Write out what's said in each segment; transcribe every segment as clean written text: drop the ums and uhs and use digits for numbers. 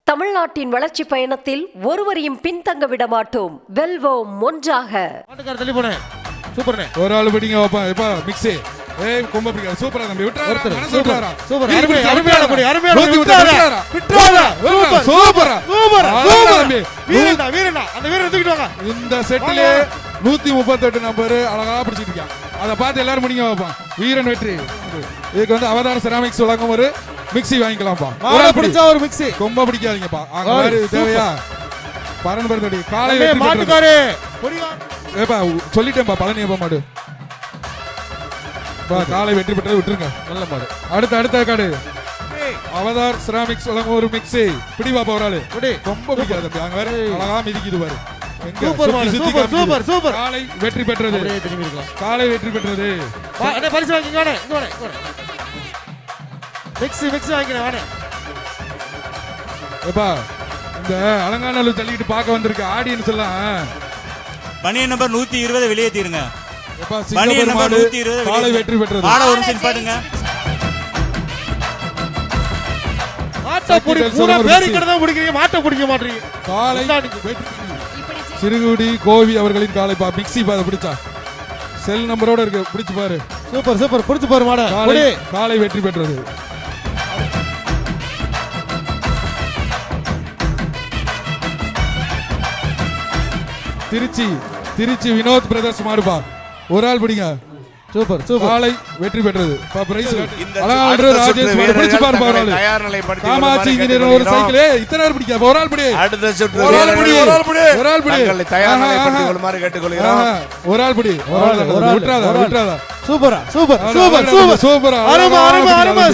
தமிழ்நாட்டின் வளர்ச்சி பயணத்தில் ஒருவரையும் பின்தங்க விட மாட்டோம். வெல்வோம் ஒன்றாக. ஒரு ஆளு பிடிங்க வைப்பா எப்பா மிக்ஸி ஏய் கொம்ப பிடிக்க சூப்பரா தம்பி விட்டுறாரா மனசு விட்டுறாரா சூப்பர் அருமையான விட்டுறாரா சூப்பரா தம்பி வீரனா அந்த வீரனை தூக்கிட்டு வாங்க. இந்த செட்டிலே 138 நம்பர் அழகா பிடிச்சிட்டு இருக்கான். அதை பார்த்து எல்லாரும் முடிங்க வைப்பா. வீரன் வெற்றி. இதுக்கு வந்து அவதார செராமிக்ஸ் வழங்கும் ஒரு மிக்ஸி வாங்கிக்கலாம்ப்பா. மாலை பிடிச்சா ஒரு மிக்ஸி. கொம்ப பிடிக்காதீங்கப்பா. அங்க மாதிரி தேவையா பரன் பரந்தடி காலை மாட்டுக்காரே ஏப்பா சொல்லிட்டேன்ப்பா பழனி எப்ப மாடு காலை வெற்றி பெற்றது விட்டுருங்க. நல்ல மாடு. அடுத்த காடு அவதார் செராமிக்ஸ் வழங்கும் ஒரு மிக்ஸி பிடி பாப்பா ஒரு ஆளு ரொம்ப பிடிக்காது தம்பி. அங்க வேற அழகா மிதிக்குது பாரு. சூப்பர் காலை வெற்றி பெற்றது. காலை வெற்றி பெற்றது. பரிசு வாங்கிங்க. மிக்ஸி வாங்கிக்கிறேன். ஏப்பா இந்த அலங்காநல்லூர் தள்ளிட்டு பார்க்க வந்திருக்க ஆடியன்ஸ் எல்லாம் பணிய நம்பர் 120 வெளியேற்றிருங்க. ஏப்பா பணிய சிங்கப்பூர் நம்பர் மாடு 120 காலை வெற்றி பெற்றது. மாட ஒரு நிமிஷம் பாருங்க. மாட்டை புடி பூரா பேரி கடை தான் பிடிக்கிறீங்க. மாட்டை பிடிக்க மாட்டீங்க. காலை வெற்றி சிறுகுடி கோவி அவர்களின் காலை பா மிக்ஸி பா பிடிச்சா செல் நம்பரோட இருக்கு. பிடிச்சு பாரு. சூப்பர் பிடிச்சு பாரு மாட. காலை வெற்றி பெற்றது. திருச்சி வினோத் பிரதர்ஸ் மாடுபா ஒரு ஆள் பிடிங்க. சூப்பர் காலை வெற்றி பெற்றது. ராஜேஷ் பிடிச்சு பாரு ஒரு ஆளு. காமாட்சி இன்ஜினியர் ஒரு சைக்கிள் இத்தனை பேர் பிடிக்க ஒரு ஆள் பிடி. அடுத்த சுற்று ஒரு ஆள் பிடி. தயார் நிலைப்படுத்திக் கொள்ளுமாறு கேட்டுக்கொள்கிறோம். ஒரு ஆள் பிடி. விட்டுறாதா. சூப்பர் அருமை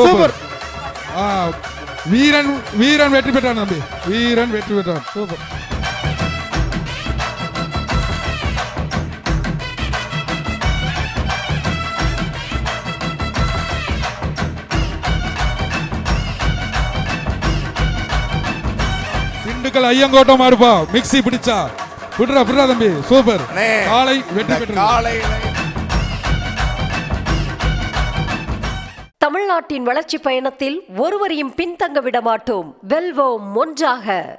சூப்பர். வீரன் வெற்றி பெற்றான் தம்பி. வீரன் வெற்றி பெற்றான். சூப்பர். திண்டுக்கல் ஐயங்கோட்டம் மாடுப்பா மிக்ஸி பிடிச்சா விடுறா தம்பி. சூப்பர். காலை வெற்றி பெற்றது. தமிழ்நாட்டின் வளர்ச்சி பயணத்தில் ஒருவரையும் பின்தங்க விட மாட்டோம். வெல்வோம் ஒன்றாக.